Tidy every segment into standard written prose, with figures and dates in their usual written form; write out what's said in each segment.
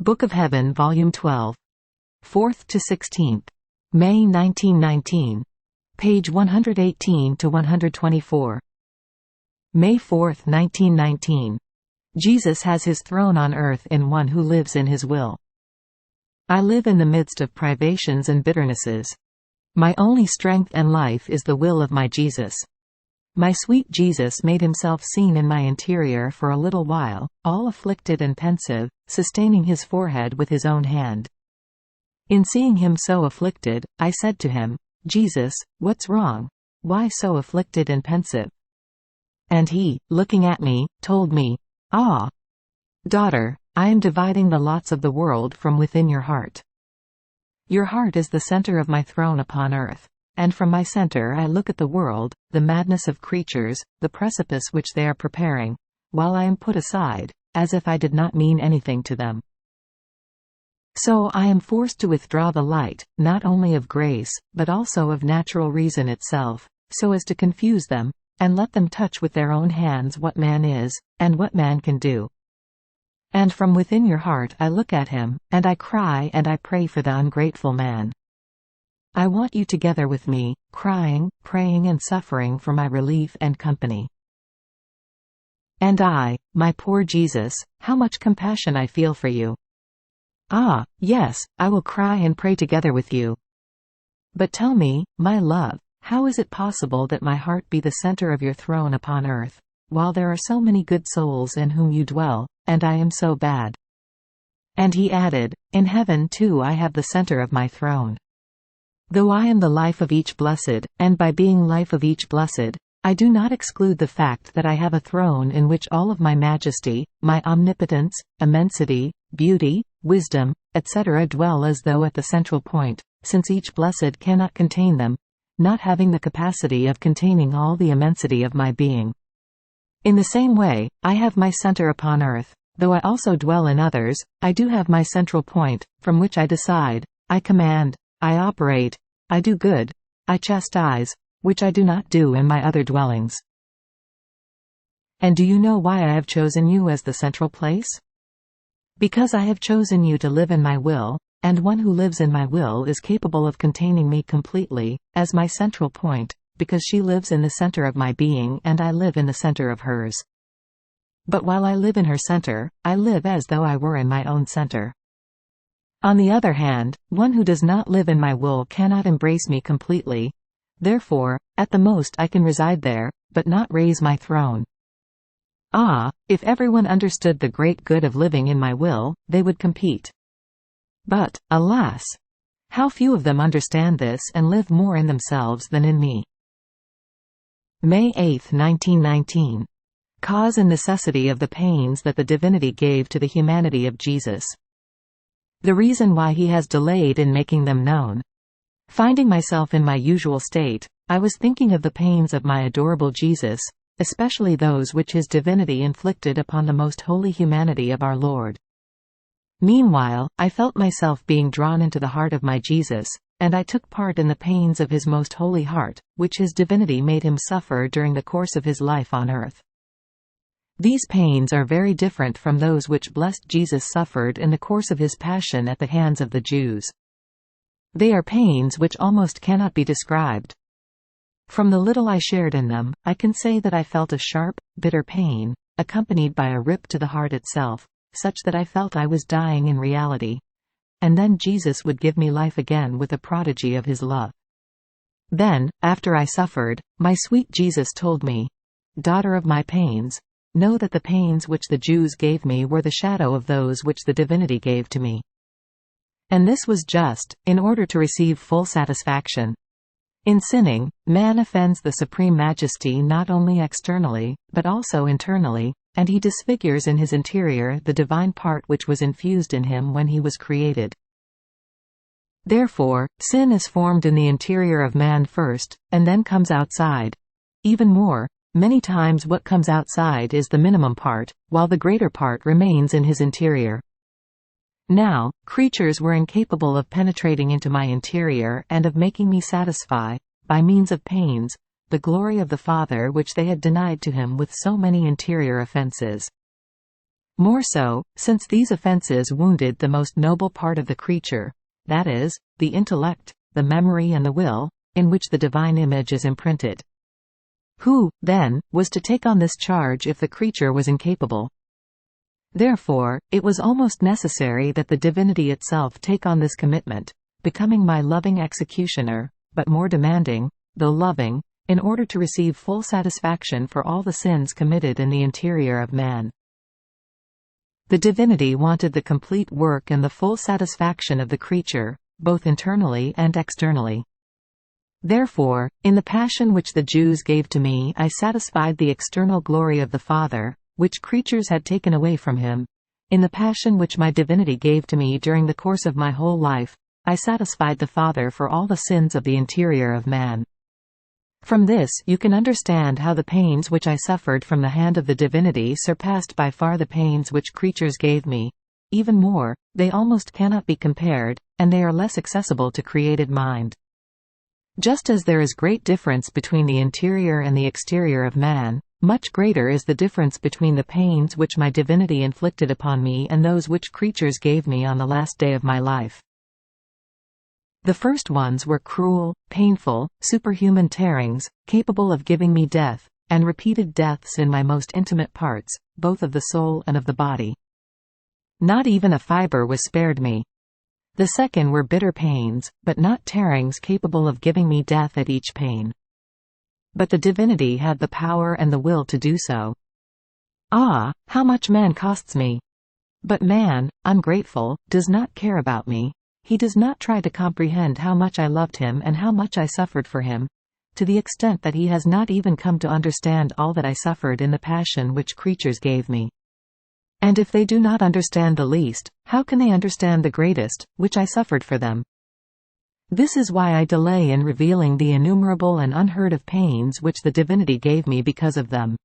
Book of Heaven, Volume 12. 4th to 16th. May 1919. Page 118 to 124. May 4, 1919. Jesus has his throne on earth in one who lives in his will. I live in the midst of privations and bitternesses. My only strength and life is the will of my Jesus. My sweet Jesus made himself seen in my interior for a little while, all afflicted and pensive, sustaining his forehead with his own hand. In seeing him so afflicted, I said to him, "Jesus, what's wrong? Why so afflicted and pensive?" And he, looking at me, told me, "Ah, daughter, I am dividing the lots of the world from within your heart. Your heart is the center of my throne upon earth. And from my center I look at the world, the madness of creatures, the precipice which they are preparing, while I am put aside, as if I did not mean anything to them. So I am forced to withdraw the light, not only of grace, but also of natural reason itself, so as to confuse them, and let them touch with their own hands what man is, and what man can do. And from within your heart I look at him, and I cry and I pray for the ungrateful man. I want you together with me, crying, praying and suffering for my relief and company. And I, my poor Jesus, how much compassion I feel for you. Ah, yes, I will cry and pray together with you. But tell me, my love, how is it possible that my heart be the center of your throne upon earth, while there are so many good souls in whom you dwell, and I am so bad?" And he added, "In heaven too I have the center of my throne. Though I am the life of each blessed, and by being life of each blessed, I do not exclude the fact that I have a throne in which all of my majesty, my omnipotence, immensity, beauty, wisdom, etc. dwell as though at the central point, since each blessed cannot contain them, not having the capacity of containing all the immensity of my being. In the same way, I have my center upon earth, though I also dwell in others, I do have my central point, from which I decide, I command, I operate, I do good, I chastise, which I do not do in my other dwellings. And do you know why I have chosen you as the central place? Because I have chosen you to live in my will, and one who lives in my will is capable of containing me completely, as my central point, because she lives in the center of my being and I live in the center of hers. But while I live in her center, I live as though I were in my own center. On the other hand, one who does not live in my will cannot embrace me completely. Therefore, at the most I can reside there, but not raise my throne. Ah, if everyone understood the great good of living in my will, they would compete. But, alas! How few of them understand this and live more in themselves than in me. May 8, 1919. Cause and necessity of the pains that the divinity gave to the humanity of Jesus. The reason why he has delayed in making them known. Finding myself in my usual state, I was thinking of the pains of my adorable Jesus, especially those which his divinity inflicted upon the most holy humanity of our Lord. Meanwhile, I felt myself being drawn into the heart of my Jesus, and I took part in the pains of his most holy heart, which his divinity made him suffer during the course of his life on earth. These pains are very different from those which blessed Jesus suffered in the course of his passion at the hands of the Jews. They are pains which almost cannot be described. From the little I shared in them, I can say that I felt a sharp, bitter pain, accompanied by a rip to the heart itself, such that I felt I was dying in reality. And then Jesus would give me life again with a prodigy of his love. Then, after I suffered, my sweet Jesus told me, "Daughter of my pains, know that the pains which the Jews gave me were the shadow of those which the divinity gave to me. And this was just, in order to receive full satisfaction. In sinning, man offends the Supreme Majesty not only externally, but also internally, and he disfigures in his interior the divine part which was infused in him when he was created. Therefore, sin is formed in the interior of man first, and then comes outside. Even more, many times what comes outside is the minimum part, while the greater part remains in his interior. Now, creatures were incapable of penetrating into my interior and of making me satisfy, by means of pains, the glory of the Father which they had denied to him with so many interior offenses. More so, since these offenses wounded the most noble part of the creature, that is, the intellect, the memory and the will, in which the divine image is imprinted. Who, then, was to take on this charge if the creature was incapable? Therefore, it was almost necessary that the divinity itself take on this commitment, becoming my loving executioner, but more demanding, though loving, in order to receive full satisfaction for all the sins committed in the interior of man. The divinity wanted the complete work and the full satisfaction of the creature, both internally and externally. Therefore, in the passion which the Jews gave to me I satisfied the external glory of the Father, which creatures had taken away from him. In the passion which my divinity gave to me during the course of my whole life, I satisfied the Father for all the sins of the interior of man. From this you can understand how the pains which I suffered from the hand of the divinity surpassed by far the pains which creatures gave me. Even more, they almost cannot be compared, and they are less accessible to created mind. Just as there is great difference between the interior and the exterior of man, much greater is the difference between the pains which my divinity inflicted upon me and those which creatures gave me on the last day of my life. The first ones were cruel, painful, superhuman tearings, capable of giving me death, and repeated deaths in my most intimate parts, both of the soul and of the body. Not even a fiber was spared me. The second were bitter pains, but not tearings capable of giving me death at each pain. But the divinity had the power and the will to do so. Ah, how much man costs me! But man, ungrateful, does not care about me. He does not try to comprehend how much I loved him and how much I suffered for him, to the extent that he has not even come to understand all that I suffered in the passion which creatures gave me. And if they do not understand the least, how can they understand the greatest, which I suffered for them? This is why I delay in revealing the innumerable and unheard of pains which the divinity gave me because of them.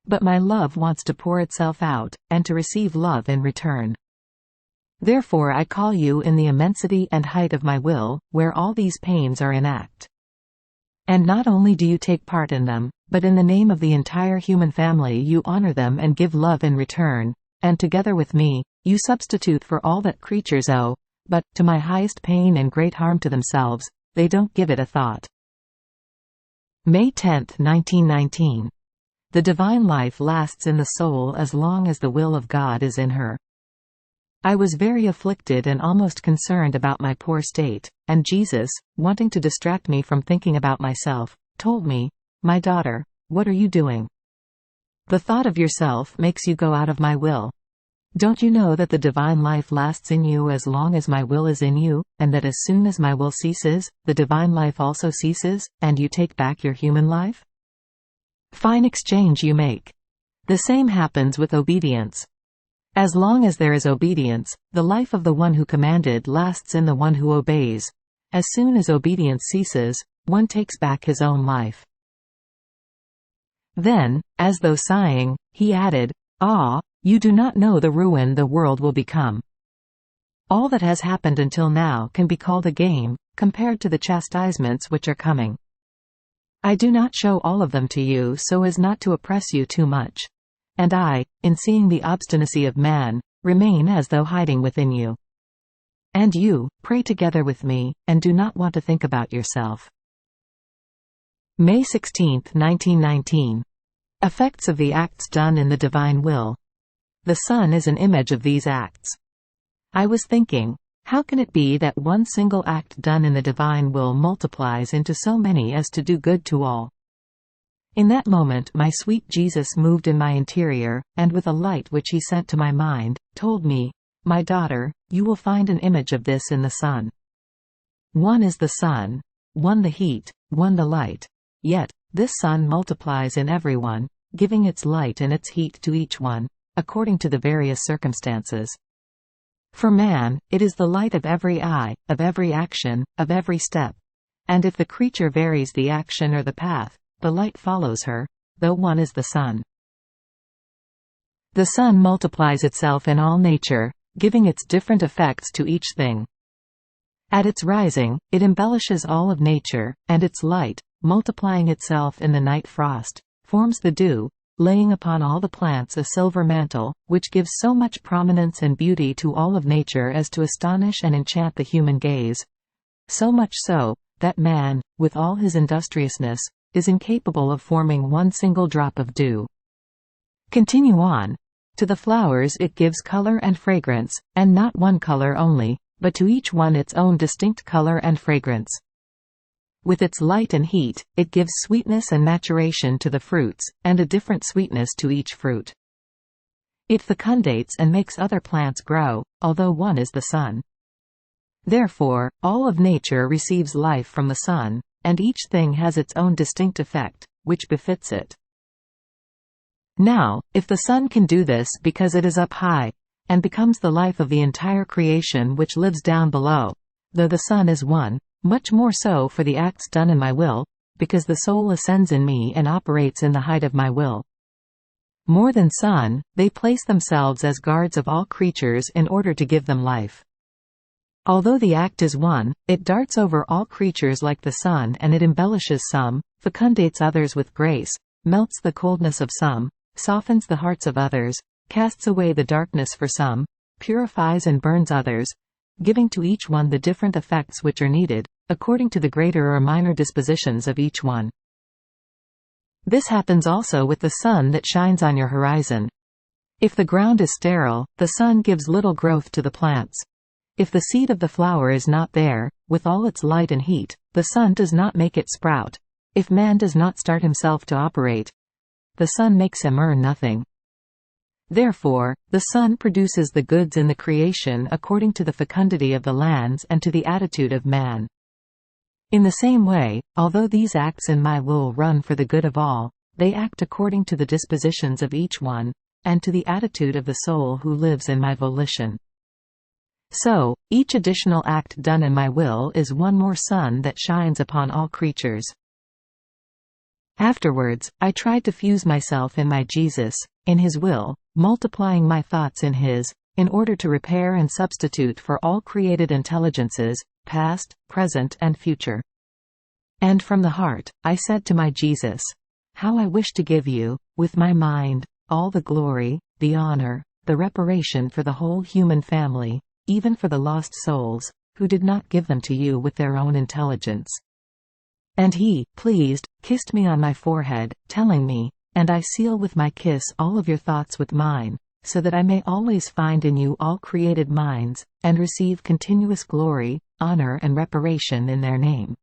But my love wants to pour itself out, and to receive love in return. Therefore I call you in the immensity and height of my will, where all these pains are in act. And not only do you take part in them, but in the name of the entire human family you honor them and give love in return, and together with me, you substitute for all that creatures owe, but, to my highest pain and great harm to themselves, they don't give it a thought. May 10, 1919. The divine life lasts in the soul as long as the will of God is in her. I was very afflicted and almost concerned about my poor state, and Jesus, wanting to distract me from thinking about myself, told me, "My daughter, what are you doing? The thought of yourself makes you go out of my will. Don't you know that the divine life lasts in you as long as my will is in you, and that as soon as my will ceases, the divine life also ceases, and you take back your human life? Fine exchange you make. The same happens with obedience. As long as there is obedience, the life of the one who commanded lasts in the one who obeys. As soon as obedience ceases, one takes back his own life." Then, as though sighing, he added, "Ah, you do not know the ruin the world will become. All that has happened until now can be called a game, compared to the chastisements which are coming. I do not show all of them to you so as not to oppress you too much. And I, in seeing the obstinacy of man, remain as though hiding within you. And you, pray together with me, and do not want to think about yourself." May 16, 1919. Effects of the acts done in the divine will. The sun is an image of these acts. I was thinking, how can it be that one single act done in the divine will multiplies into so many as to do good to all? In that moment my sweet Jesus moved in my interior, and with a light which he sent to my mind, told me, "My daughter, you will find an image of this in the sun. One is the sun, one the heat, one the light. Yet, this sun multiplies in everyone, giving its light and its heat to each one, according to the various circumstances. For man, it is the light of every eye, of every action, of every step. And if the creature varies the action or the path, the light follows her, though one is the sun. The sun multiplies itself in all nature, giving its different effects to each thing. At its rising, it embellishes all of nature, and its light, multiplying itself in the night frost, forms the dew, laying upon all the plants a silver mantle, which gives so much prominence and beauty to all of nature as to astonish and enchant the human gaze. So much so, that man, with all his industriousness, is incapable of forming one single drop of dew. Continue on. To the flowers it gives color and fragrance, and not one color only, but to each one its own distinct color and fragrance. With its light and heat, it gives sweetness and maturation to the fruits, and a different sweetness to each fruit. It fecundates and makes other plants grow, although one is the sun. Therefore, all of nature receives life from the sun, and each thing has its own distinct effect, which befits it. Now, if the sun can do this because it is up high, and becomes the life of the entire creation which lives down below, though the sun is one, much more so for the acts done in my will, because the soul ascends in me and operates in the height of my will. More than sun, they place themselves as guards of all creatures in order to give them life. Although the act is one, it darts over all creatures like the sun, and it embellishes some, fecundates others with grace, melts the coldness of some, softens the hearts of others, casts away the darkness for some, purifies and burns others, giving to each one the different effects which are needed, according to the greater or minor dispositions of each one. This happens also with the sun that shines on your horizon. If the ground is sterile, the sun gives little growth to the plants. If the seed of the flower is not there, with all its light and heat, the sun does not make it sprout. If man does not start himself to operate, the sun makes him earn nothing. Therefore, the sun produces the goods in the creation according to the fecundity of the lands and to the attitude of man. In the same way, although these acts in my will run for the good of all, they act according to the dispositions of each one, and to the attitude of the soul who lives in my volition. So, each additional act done in my will is one more sun that shines upon all creatures. Afterwards, I tried to fuse myself in my Jesus, in his will, multiplying my thoughts in his, in order to repair and substitute for all created intelligences, past, present and future. And from the heart, I said to my Jesus, how I wish to give you, with my mind, all the glory, the honor, the reparation for the whole human family, even for the lost souls, who did not give them to you with their own intelligence. And he, pleased, kissed me on my forehead, telling me, and I seal with my kiss all of your thoughts with mine, so that I may always find in you all created minds, and receive continuous glory, honor and reparation in their name.